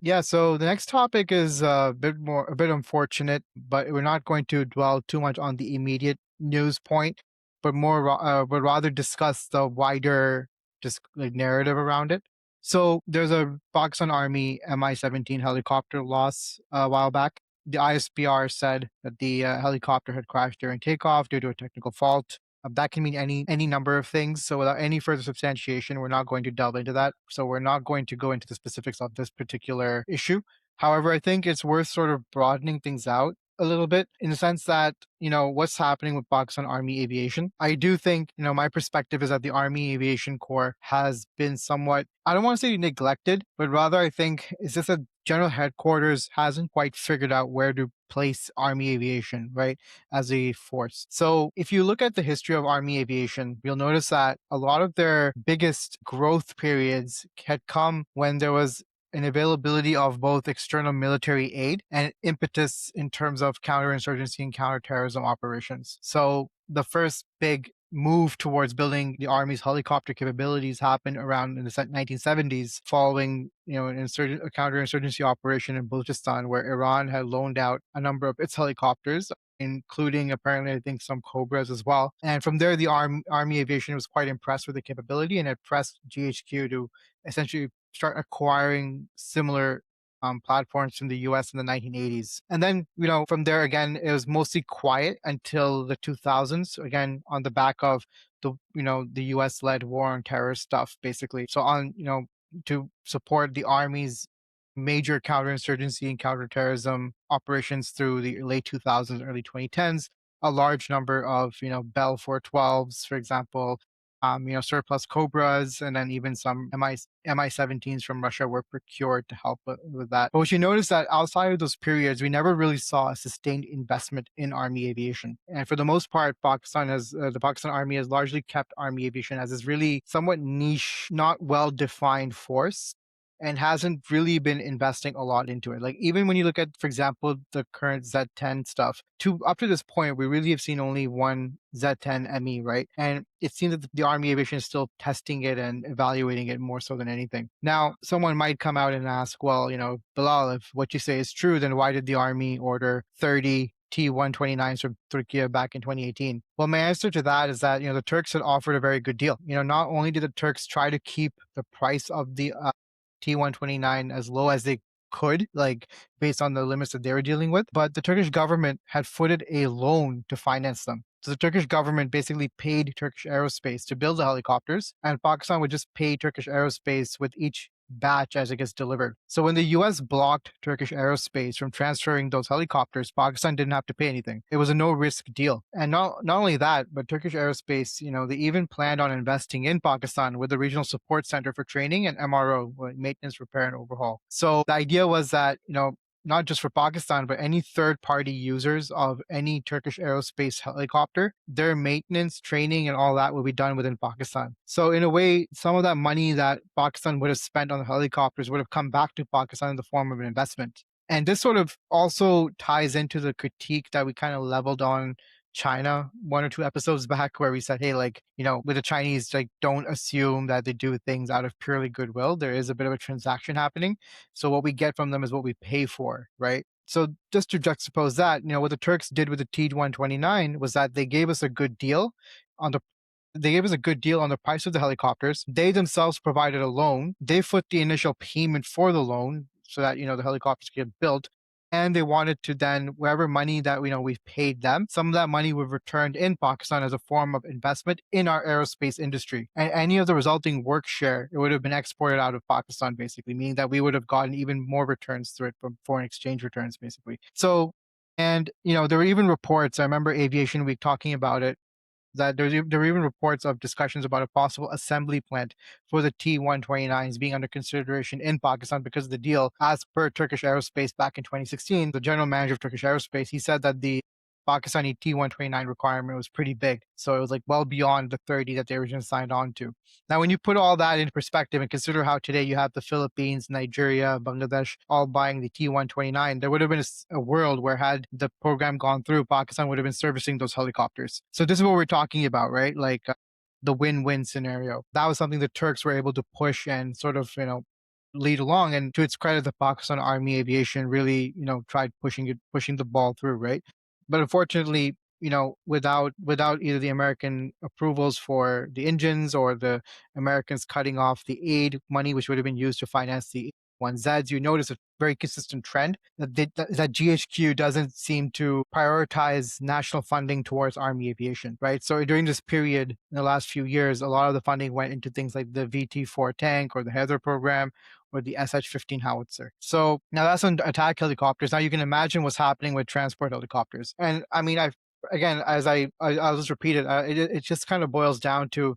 Yeah, so the next topic is a bit unfortunate, but we're not going to dwell too much on the immediate news point, but rather discuss the wider just like narrative around it. So there's a Pakistan Army Mi-17 helicopter loss a while back. The ISPR said that the helicopter had crashed during takeoff due to a technical fault. That can mean any number of things. So without any further substantiation, we're not going to delve into that. So we're not going to go into the specifics of this particular issue. However, I think it's worth sort of broadening things out a little bit in the sense that, what's happening with Pakistan Army Aviation. I do think, my perspective is that the Army Aviation Corps has been somewhat, I don't want to say neglected, but rather I think it's just that General Headquarters hasn't quite figured out where to place Army Aviation, right, as a force. So if you look at the history of Army Aviation, you'll notice that a lot of their biggest growth periods had come when there was an availability of both external military aid and impetus in terms of counterinsurgency and counterterrorism operations. So the first big move towards building the Army's helicopter capabilities happened around in the 1970s, following a counterinsurgency operation in Balochistan, where Iran had loaned out a number of its helicopters, including apparently I think some Cobras as well. And from there, the Army Aviation was quite impressed with the capability and had pressed GHQ to essentially start acquiring similar platforms from the US in the 1980s. And then, from there again, it was mostly quiet until the 2000s, again, on the back of the US led war on terror stuff, basically. So to support the Army's major counterinsurgency and counterterrorism operations through the late 2000s, early 2010s, a large number of, Bell 412s, for example, surplus Cobras, and then even some Mi-17s from Russia were procured to help with that. But what you notice that outside of those periods, we never really saw a sustained investment in Army aviation. And for the most part, the Pakistan Army has largely kept Army aviation as this really somewhat niche, not well-defined force, and hasn't really been investing a lot into it. Like even when you look at, for example, the current Z10 stuff, up to this point, we really have seen only one Z10 ME, right? And it seems that the Army Aviation is still testing it and evaluating it more so than anything. Now, someone might come out and ask, well, Bilal, if what you say is true, then why did the Army order 30 T129s from Turkey back in 2018? Well, my answer to that is that, the Turks had offered a very good deal. Not only did the Turks try to keep the price of the T129 as low as they could, like based on the limits that they were dealing with. But the Turkish government had footed a loan to finance them. So the Turkish government basically paid Turkish Aerospace to build the helicopters, and Pakistan would just pay Turkish Aerospace with each batch as it gets delivered. So when the US blocked Turkish Aerospace from transferring those helicopters, Pakistan didn't have to pay anything. It was a no-risk deal. And not only that, but Turkish Aerospace, they even planned on investing in Pakistan with a regional support center for training and MRO, maintenance, repair, and overhaul. So the idea was that, not just for Pakistan, but any third-party users of any Turkish aerospace helicopter, their maintenance, training, and all that will be done within Pakistan. So in a way, some of that money that Pakistan would have spent on the helicopters would have come back to Pakistan in the form of an investment. And this sort of also ties into the critique that we kind of leveled on China 1 or 2 episodes back, where we said, hey, with the Chinese, don't assume that they do things out of purely goodwill. There is a bit of a transaction happening. So what we get from them is what we pay for, right? So just to juxtapose that, what the Turks did with the T129 was that they gave us a good deal on the price of the helicopters. They themselves provided a loan. They foot the initial payment for the loan so that, the helicopters get built. And they wanted to then, whatever money that we've paid them, some of that money was returned in Pakistan as a form of investment in our aerospace industry. And any of the resulting work share, it would have been exported out of Pakistan, basically, meaning that we would have gotten even more returns through it from foreign exchange returns, basically. So, and, there were even reports, I remember Aviation Week talking about it, that there were even reports of discussions about a possible assembly plant for the T129s being under consideration in Pakistan because of the deal. As per Turkish Aerospace back in 2016, the general manager of Turkish Aerospace, he said that the Pakistani T129 requirement was pretty big. So it was well beyond the 30 that they originally signed on to. Now, when you put all that into perspective and consider how today you have the Philippines, Nigeria, Bangladesh all buying the T129, there would have been a world where had the program gone through, Pakistan would have been servicing those helicopters. So this is what we're talking about, right? The win-win scenario. That was something the Turks were able to push and sort of, lead along. And to its credit, the Pakistan Army Aviation really, tried pushing the ball through, right? But unfortunately, without either the American approvals for the engines or the Americans cutting off the aid money, which would have been used to finance the one Zeds, you notice a very consistent trend that GHQ doesn't seem to prioritize national funding towards Army aviation, right? So during this period, in the last few years, a lot of the funding went into things like the VT-4 tank or the Haider program or the SH-15 howitzer. So now that's on attack helicopters. Now you can imagine what's happening with transport helicopters. And I mean, again, as I'll just repeat it, it just kind of boils down to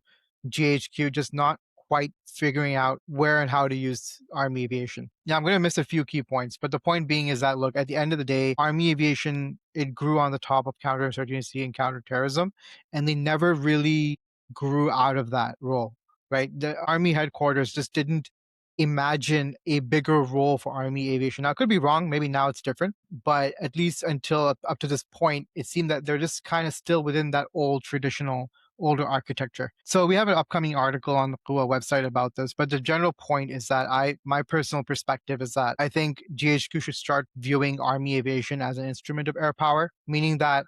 GHQ just not quite figuring out where and how to use Army aviation. Yeah, I'm going to miss a few key points, but the point being is that, look, at the end of the day, Army aviation, it grew on the top of counterinsurgency and counterterrorism, and they never really grew out of that role, right? The Army headquarters just didn't imagine a bigger role for Army aviation. Now, I could be wrong. Maybe now it's different, but at least until up to this point, it seemed that they're just kind of still within that old traditional older architecture. So we have an upcoming article on the Quwa website about this, but the general point is that my personal perspective is that I think GHQ should start viewing Army aviation as an instrument of air power, meaning that,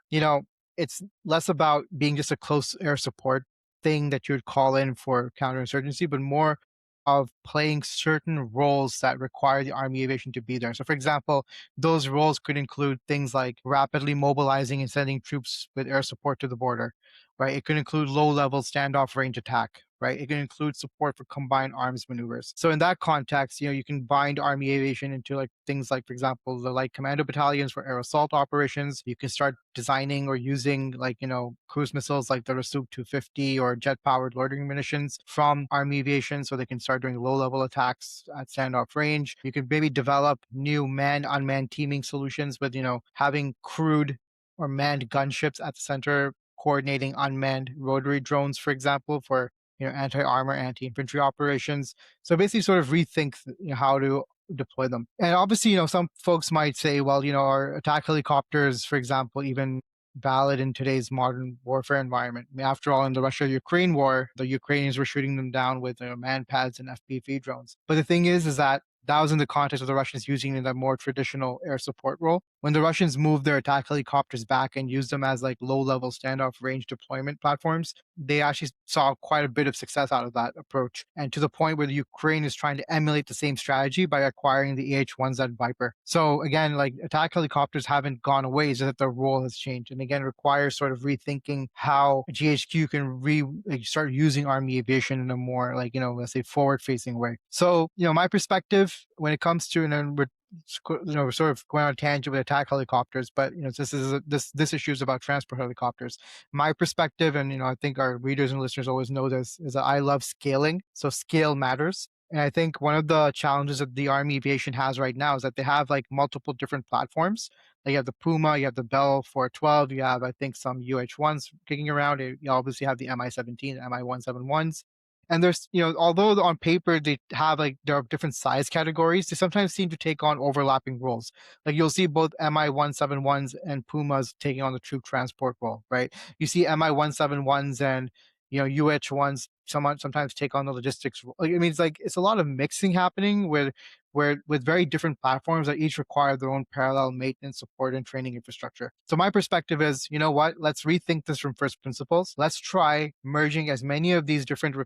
it's less about being just a close air support thing that you would call in for counterinsurgency, but more of playing certain roles that require the Army aviation to be there. So, for example, those roles could include things like rapidly mobilizing and sending troops with air support to the border, right? It could include low-level standoff range attack, right? It can include support for combined arms maneuvers. So in that context, you can bind Army aviation into like things like, for example, the light commando battalions for air assault operations. You can start designing or using like, cruise missiles like the Rasook 250 or jet-powered loitering munitions from Army aviation so they can start doing low-level attacks at standoff range. You can maybe develop new manned-unmanned teaming solutions with, having crewed or manned gunships at the center coordinating unmanned rotary drones, for example, for anti-armor, anti-infantry operations. So basically sort of rethink how to deploy them. And obviously, some folks might say, well, are attack helicopters, for example, even valid in today's modern warfare environment? I mean, after all, in the Russia-Ukraine war, the Ukrainians were shooting them down with man pads and FPV drones. But the thing is that was in the context of the Russians using it in a more traditional air support role. When the Russians moved their attack helicopters back and used them as like low-level standoff range deployment platforms, they actually saw quite a bit of success out of that approach. And to the point where the Ukraine is trying to emulate the same strategy by acquiring the AH-1Z Viper. So again, like attack helicopters haven't gone away, it's just that their role has changed. And again, requires sort of rethinking how GHQ can start using Army aviation in a more like, let's say forward-facing way. So, my perspective when it comes to, and then we're sort of going on a tangent with attack helicopters, but this issue is about transport helicopters. My perspective, and I think our readers and listeners always know this, is that I love scaling. So scale matters. And I think one of the challenges that the Army aviation has right now is that they have like multiple different platforms. Like you have the Puma, you have the Bell 412, you have I think some UH-1s kicking around. You obviously have the Mi-17, Mi-171s. And there's, although on paper they have like there are different size categories, they sometimes seem to take on overlapping roles. Like you'll see both Mi-171s and Pumas taking on the troop transport role, right? You see Mi-171s and UH-1s sometimes take on the logistics role. Like, I mean, it's a lot of mixing happening with very different platforms that each require their own parallel maintenance, support, and training infrastructure. So my perspective is, you know what? Let's rethink this from first principles. Let's try merging as many of these different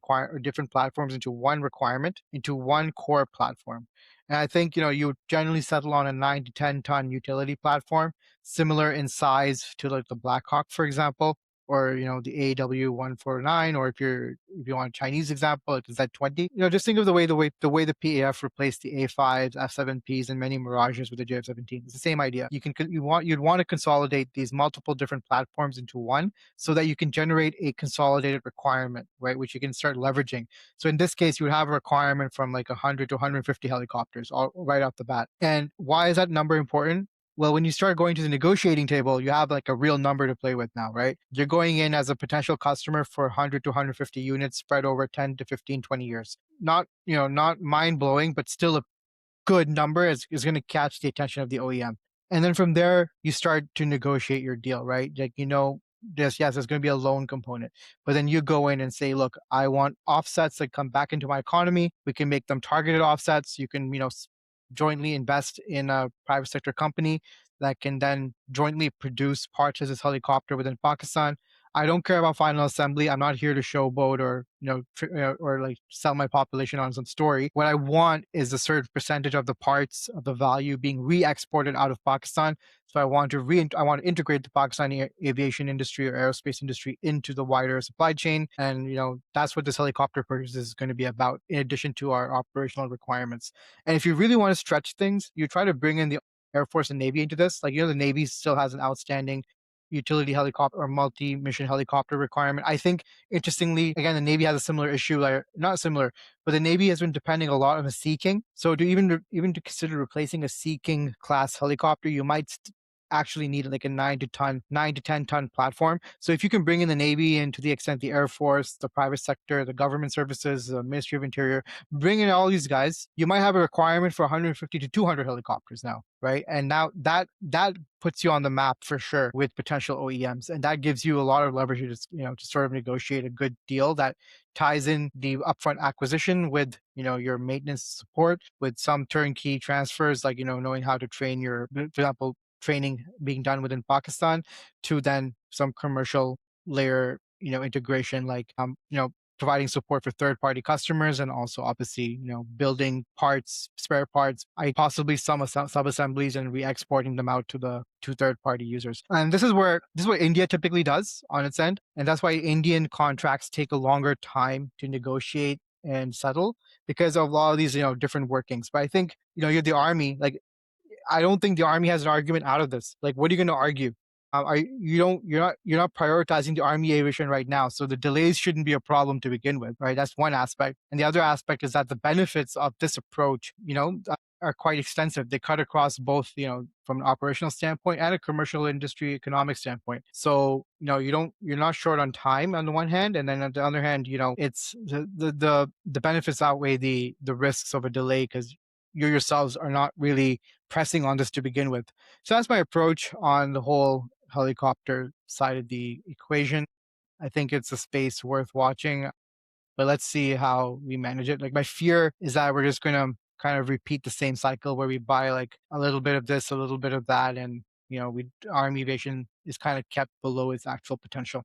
platforms into one requirement, into one core platform. And I think, you generally settle on a 9 to 10 ton utility platform, similar in size to like the Blackhawk, for example, or the AW149, or if you want a Chinese example, like the Z20. Just think of the way the PAF replaced the A5s, F7Ps, and many Mirages with the JF-17. It's the same idea. You'd want to consolidate these multiple different platforms into one, so that you can generate a consolidated requirement, right, which you can start leveraging. So in this case, you would have a requirement from like 100 to 150 helicopters all right off the bat. And why is that number important? Well, when you start going to the negotiating table, you have like a real number to play with now, right? You're going in as a potential customer for 100 to 150 units spread over 10 to 15, 20 years. Not mind blowing, but still a good number is going to catch the attention of the OEM. And then from there, you start to negotiate your deal, right? Like, yes, there's going to be a loan component, but then you go in and say, look, I want offsets that come back into my economy. We can make them targeted offsets. You can, jointly invest in a private sector company that can then jointly produce parts of this helicopter within Pakistan. I don't care about final assembly. I'm not here to showboat or or like sell my population on some story. What I want is a certain percentage of the parts of the value being re-exported out of Pakistan. So I want to integrate the Pakistani aviation industry or aerospace industry into the wider supply chain, and that's what this helicopter purchase is going to be about. In addition to our operational requirements, and if you really want to stretch things, you try to bring in the Air Force and Navy into this. Like the Navy still has an outstanding utility helicopter or multi-mission helicopter requirement. I think interestingly, again, the Navy has a similar issue, like not similar, but the Navy has been depending a lot on a Sea King. So to even to consider replacing a Sea King class helicopter, you might actually need like a 9 to 10 ton platform. So if you can bring in the Navy and to the extent the Air Force, the private sector, the government services, the Ministry of Interior, bring in all these guys, you might have a requirement for 150 to 200 helicopters now, right? And now that puts you on the map for sure with potential OEMs, and that gives you a lot of leverage to sort of negotiate a good deal that ties in the upfront acquisition with your maintenance support, with some turnkey transfers, like knowing how to train for example, training being done within Pakistan, to then some commercial layer integration, like providing support for third-party customers, and also obviously building parts, spare parts, I possibly some sub-assemblies, and re-exporting them out to third-party users. And this is what India typically does on its end, and that's why Indian contracts take a longer time to negotiate and settle, because of a lot of these different workings. But I think you're the army, like I don't think the army has an argument out of this. Like, what are you going to argue? Are you don't you're not prioritizing the army aviation right now, so the delays shouldn't be a problem to begin with, right? That's one aspect, and the other aspect is that the benefits of this approach, are quite extensive. They cut across both, from an operational standpoint and a commercial industry economic standpoint. So, you're not short on time on the one hand, and then on the other hand, it's the benefits outweigh the risks of a delay, because you yourselves are not really pressing on this to begin with. So that's my approach on the whole helicopter side of the equation. I think it's a space worth watching, but let's see how we manage it. Like my fear is that we're just going to kind of repeat the same cycle where we buy like a little bit of this, a little bit of that, and Army aviation is kind of kept below its actual potential.